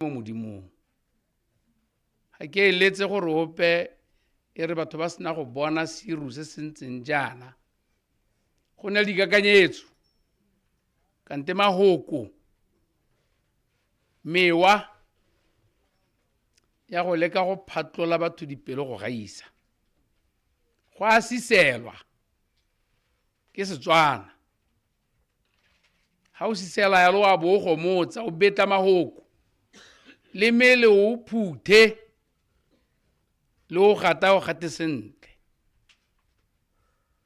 mo modimong ga ke eletse gore ope e re batho ba sena go bona seru se sentseng jaana go na le dikakanyetso kante mahoko mewa ya go leka go phatlola batho dipelo go gaisa go a siselwa ke Setswana ha o sisela ya lo a bo go motsa o beta mahoko le mele o phuthe le o gata o gate sentle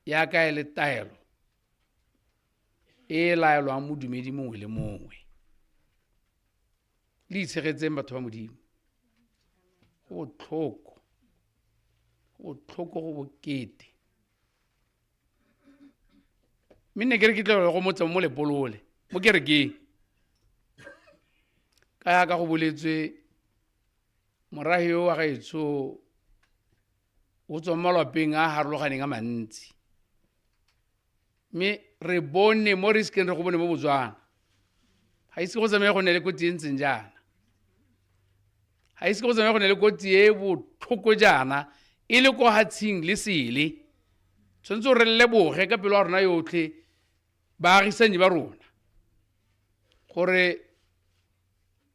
ya ka ile taelo e laelwa modumedi mongwe le mongwe le itshegetseng batho ba modimo go tlhoko go bokete mine ke re ke tlelo go motsa mo lepolole mo kerekeng ka ya ka go boletswe morahi yo wa gaetso o tswa malapeng a harologaneng a mantsi me re bone mo re skeng re go bone mo Botswana ga ise go tsamaye go ne le kotsi e ntseng jaana ga ise go tsamaye go ne le kotsi e botlhoko jaana e le ko hatshing le sele tshwanetse re leboge ka pelo ya rona yotlhe baagisanyi ba rona gore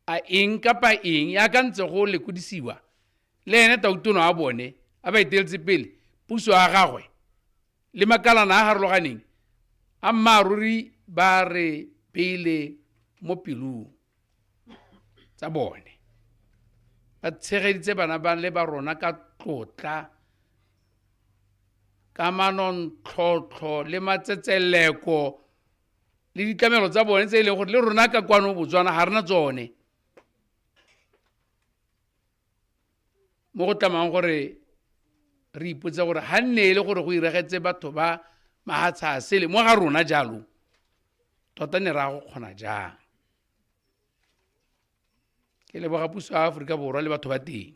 a eng kapa eng ya ka ntse go lekodisiwa le ene tautono a bone a ba eteletse pele puso ya gagwe le makalana a harologaneng a mmaruri ba re pele mo pelung tsa bone ba tshegeditse bana ba le ba rona ka tlotla ka manontlhotlho le matsetseleko le ditlamelo tsa bone tse e leng gore le rona ka kwano Botswana ga rena tsone mo go tlamang gore re ipotsa gore ga nne e le gore go iregetse batho ba mahatsha sele mo ga rona jalo tota ne ra go kgona jang ke leboga puso ya Aforika Borwa le batho ba teng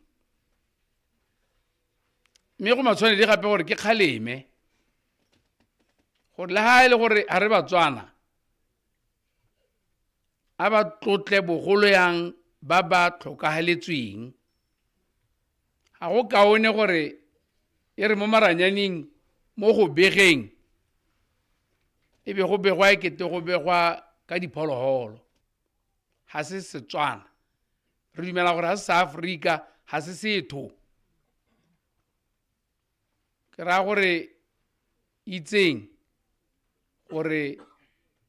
mme go matshwanedi gape gore ke kgaleme gore le ha e le gore ha re Batswana a ba tlotle bogolo yang ba ba tlhokahaletsweng ga go kaone gore e re mo maranyaneng mo go begeng e be go begwa e kete go begwa ka diphologolo ga se Setswana re dumela gore ga se Afrika ga se setho ke ra gore itseng gore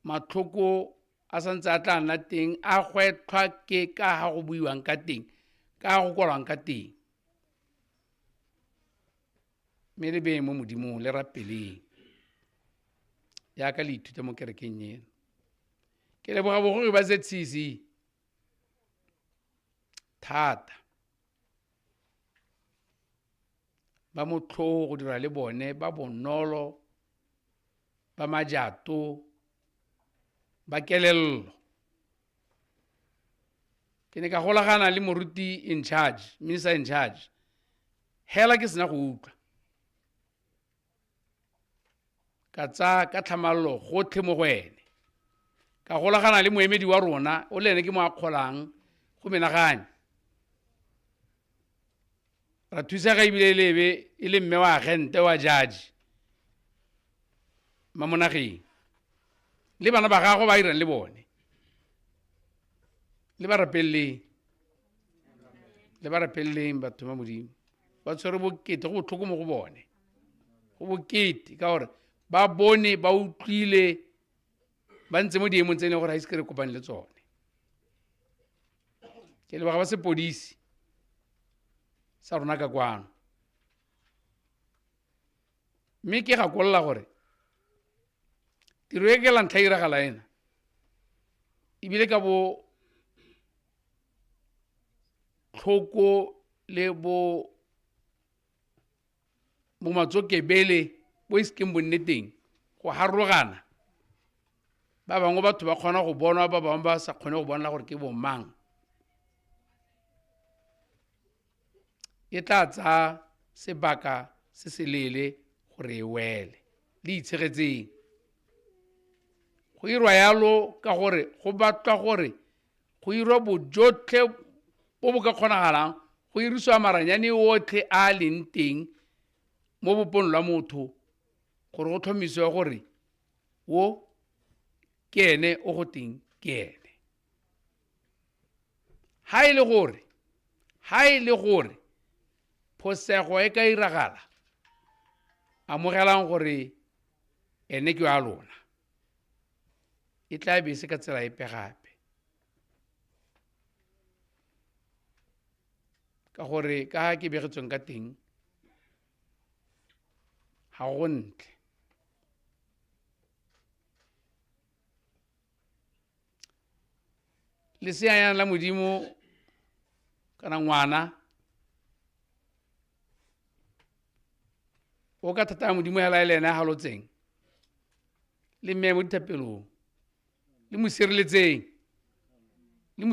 matlhoko a santse a tla nna teng a gwetlhwa ke ka ga go buiwang ka teng ka go kwalwang ka teng mme le beng mo modimong le rapeleng ya ka le ithuta mo kerekeng eno ke leboga bogore ba ZCC thata ba motlhogo go dira le bone ba bonolo ba majato ba kelello ke ne ka golagana le moruti in charge minister in charge hela ke sena go utlwa ka tsa ka tlhamallo gotlhe mo go ene ka golagana le moemedi wa rona o le ene ke mo akgolang go menagane ra thusa ga ibile lebe e le mme wa agente wa judge mamonageng le bana ba gago ba irang le bone le ba rapelleng batho ba modimo ba tshwere bokete go botlhoko mo go bone go bokete ka gore ba bone ba utlwile ba ntse mo diemong tse e leng gore ga ise ke re kopane le tsone ke leboga ba sepodisi sa rona ka kwano mme ke gakolola gore tiro e ke la ntlha iragala ena ebile ka bo tlhoko le bo matsokebele bo iskeng bonneteng go harologana ba bangwe batho ba kgona go bona ba bangwe ba sa kgone go bona gore ke bo mang e tla tsa sebaka se se lele gore e wele le itshegetseng go irwa yalo ka gore go batla gore go irwa bojotlhe bo bo ka kgonagalang go irisiwa maranyane otlhe a leng teng mo bopong lwa motho gore go tlhomisiwa gore wo ke ene o go teng ke ene ha ile gore phosego e ka iragala amogelang gore ene ke wa lona e tla be se ka tsela epe gape ka gore ka ha ke begetsweng ka teng ha go ntle leseanyana la modimo kana ngwana o ka thata modimo hela ele ena ha lotseng le mme mo dithapelong le mo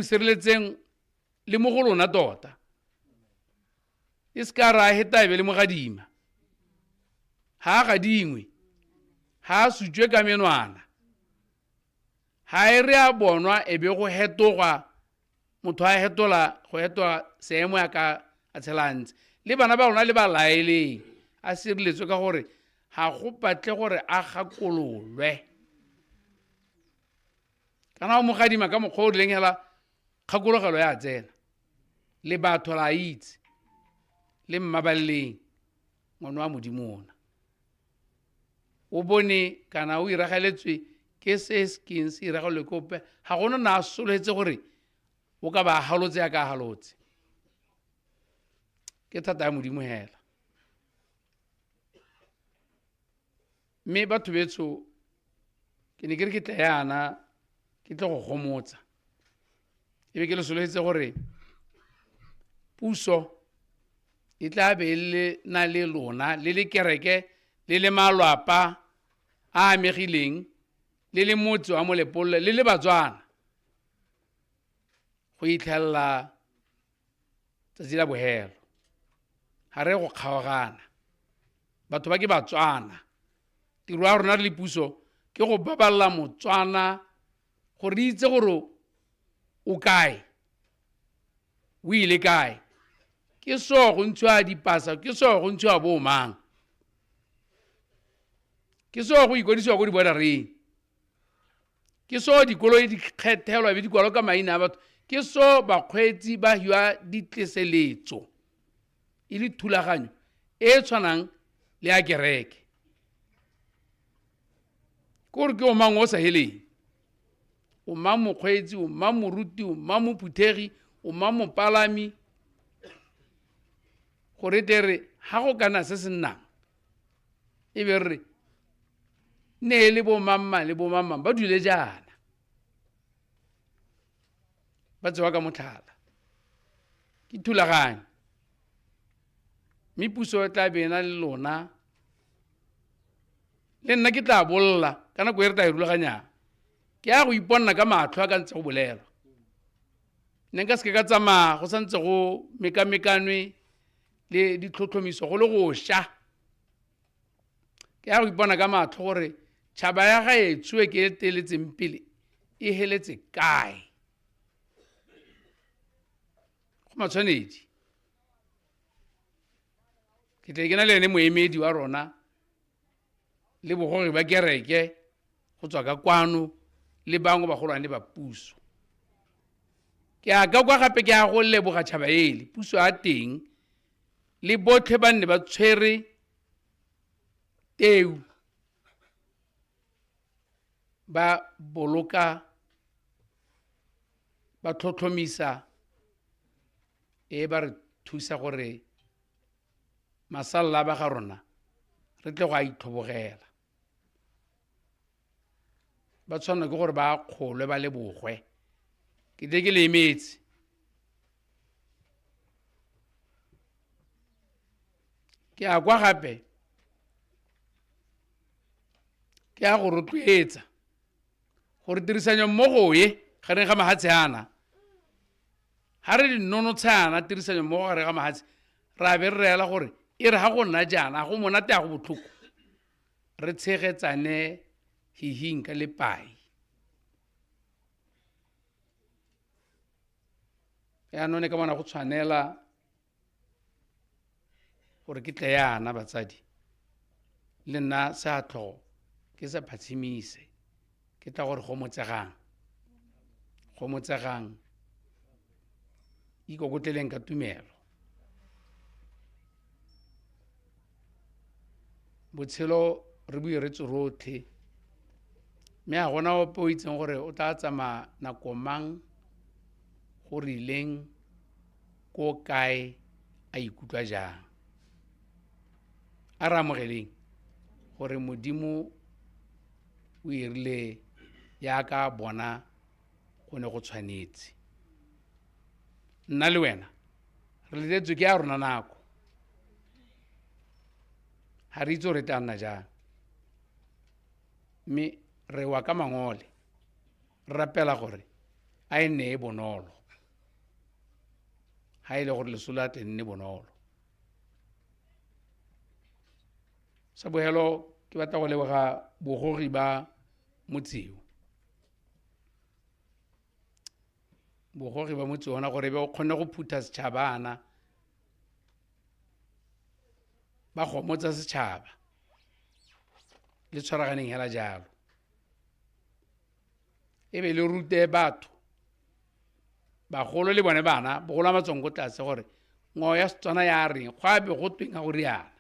sireletseng le mo go lona tota e ska ra heta be le mogadima ha ga dingwe ha sutjwe ka menwana ha e re a bonwa e be go hetoga motho a hetola go hetola seemo ya ka a tshelantse le bana ba rona le ba laeleng a sireletswe ka gore ha go patle gore a gakololwe kana o mogadima ka mokgwa o rileng hela kgakologelo ya tsena le batho la itse le mmabaleng ngwana wa modimo ona o bone kana o iragaletswe ke se skins iragalo kope ha gona na soletse gore o ka ba halotse ya ka halotse ke thata ya modimo hela mme batho betso ke ne ke re ke tla yana ke tle go gomotsa e be ke le soletse gore puso e tla be le na le lona le le kereke le le malwapa a amegileng le le motse wa molepolo le le batswana go itlhella tsatsi la bohelo ha re go kgaogana batho ba ke batswana tiro ya rona le puso ke go baballa motswana gore itse gore o kae o ile kae ke so go ntshwa dipasa ke so go ntshwa bo mang ke so go ikodiswa go di bodareng ke so dikoloi di kgethelwa be di kwalo ka maina a batho ke so bakgweetsi ba hiwa ditleseletso e le thulaganyo e tshwanang le a kereke gore ke o mang o sa heleng o mang mokgweetsi o mang moruti o mang mophuthegi o mang mopalami gore tere ha go kana se se nnang e be re ne le bo mamma ba dule jana ba tsewa ka motlhala ke thulaganyo mme puso e tla bena le lona le nna ke tla bolla ka nako e re tla e rulaganyang ke a go iponna ka matlho a ka ntse go bolelwa ne nka seke ka tsamaya go santse go mekamekanwe le ditlhotlhomiso go le go sha ke a go ipona ka matlho gore tšhaba ya gaetswe ke e teletseng pele e heletse kae go matshwanedi ke tle ke na le ene moemedi wa rona le bogogi ba kereke go tswa ka kwano le bangwe ba golwane ba puso ke a ka kwa gape ke a go leboga tšhaba ele puso a teng le botlhe ba nne ba tshwere teu ba boloka ba tlhotlhomisa e ba re thusa gore masalla ba ga rona re tle go a itlhobogela ba tshwanela ke gore ba kgolwe ba le bogwe ke tle ke le emetse ke a kwa gape ke a go rotloetsa gore tirisanyo mmogo ye gareng ga mahatshe ana ha re dinonotshana tirisanyo mmogo gare ga mahatshe ra be re reela gore e re ha go nna jana go monate a go botlhoko re tshegetsane hihing ka lepai ya none ka bona go tshwanela gore ke tle yana batsadi le nna sa tlhogo ke sa phatsimise ke tla gore go motsegang ikokotleleng ka tumelo botshelo re bueretse rotlhe mme a gona ope o itseng gore o tla tsamaya nako mang go rileng ko kae a ikutlwa jang a re amogeleng gore modimo o irile ya ka bona go ne go tshwanetse nna le wena re letetswe ke a rona nako ha re itse gore tla nna jang mme re wa ka mangole re rapela gore a e nne e bonolo ha ile gore lesola tle nne bonolo sa bohelo ke batla go leboga bogogi ba motseo ona gore be o kgonne go phutha setšhabana ba gomotsa setšhaba le tshwaraganeng hela jalo e be le rute batho bagolo le bone bana bogolo a matsong go tlase gore ngwao ya Setswana ya reng go a be go tweng ga go riana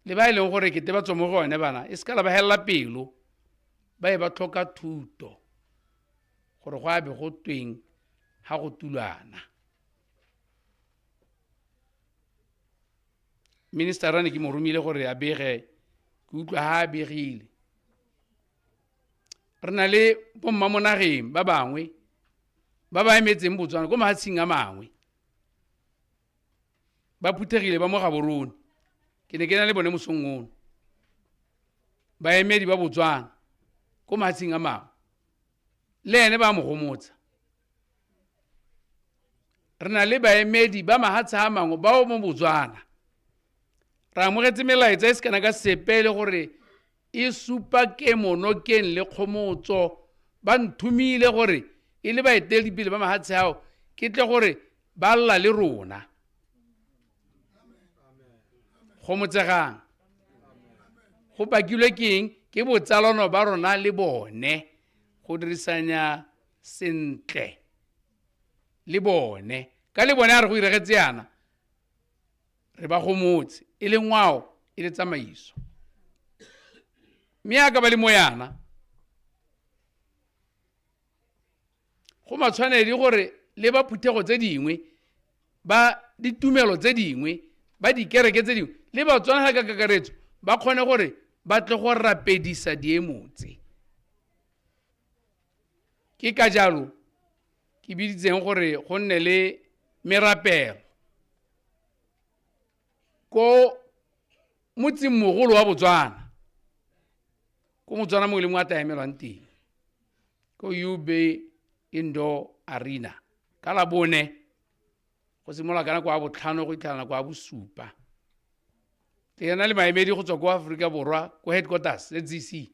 le ba e leng gore ke te ba tswa mo go yone bana e se ka la ba helela pelo ba e ba tlhoka thuto gore go a be go tweng ha go tulana ministerane ke mo romile gore a bege ke utlwa ha a begile re na le bomma mo nageng ba bangwe ba ba emetseng Botswana ko mahatsheng a mangwe ba phuthegile ba mo gaborone ke ne ke na le bone mosong ono ba emedi ba Botswana ko mahatsheng a mangwe le ene ba mo gomotsa re na le baemedi ba mahatsha a mangwe ba mo Botswana ra amogetse melaetsa e se kana ka sepele gore e supa ke monokeng le kgomotso ba nthumile gore e le baeteledipele ba mahatshe ao ke tle gore ba lla le rona go motsegang go bakilwe keng ke botsalano ba rona le bone go dirisanya sentle le bone ka le bone a re go iregetse yana re ba gomotse e le ngwao e le tsamaiso mme a ka ba le moyana go matshwanedi gore le ba phuthego tse dingwe ba ditumelo tse dingwe ba dikereke tse dingwe le ba Tswana ka kakaretso ba kgone gore ba tle go rapedisa diemotse ke ka jalo ke biditseng gore go nne le merapelo ko motseng mogolo wa Botswana ko Motswana mo le mo a taemelwang teng ko UB Indoor Arena ka la bone go simola kana kwa botlhano go itlhana kwa bosupa ke yana le maemedi go tswa ko Africa Borwa ko headquarters ZCC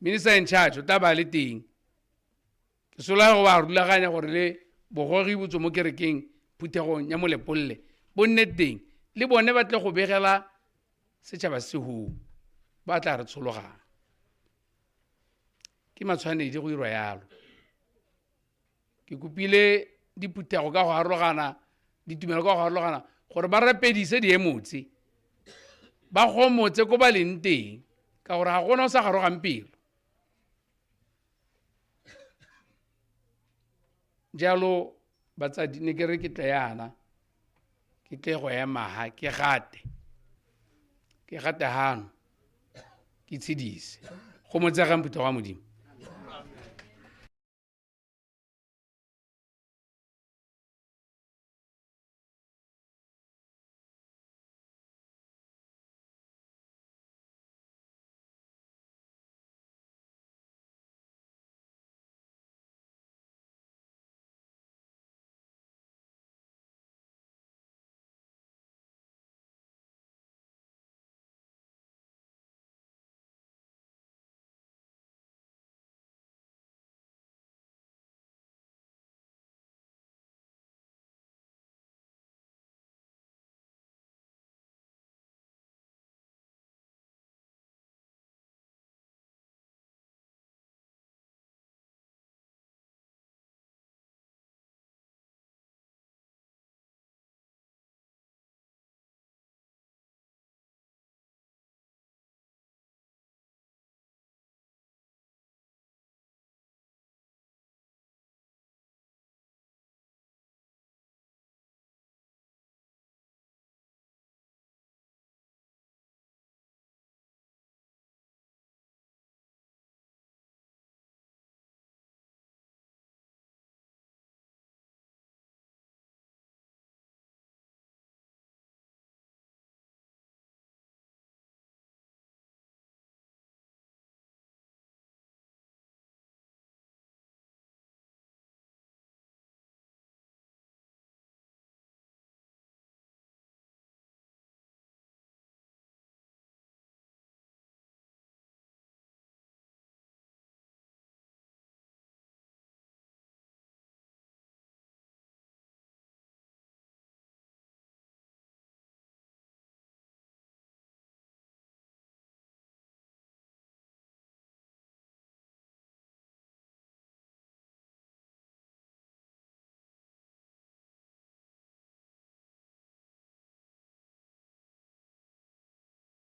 minister in charge o taba le teng ke sola go ba rulaganya gore le bogogi botso mo kerekeng phuthegong ya molepolle bonne teng le bone ba tle go begela setšhaba sehu ba tla re tshologang ke matshwanedi go irwa yalo ke kopile diphuthego ka go harologana ditumelo ka go harologana gore ba rapedise diemotse ba gomotse ko ba leng teng ka gore ga gona o sa garogang pelo jalo batsadi ne ke re ke tle yana ke tle go ema ha ke gate hano ke tshedise go motsegang phutego wa Modimo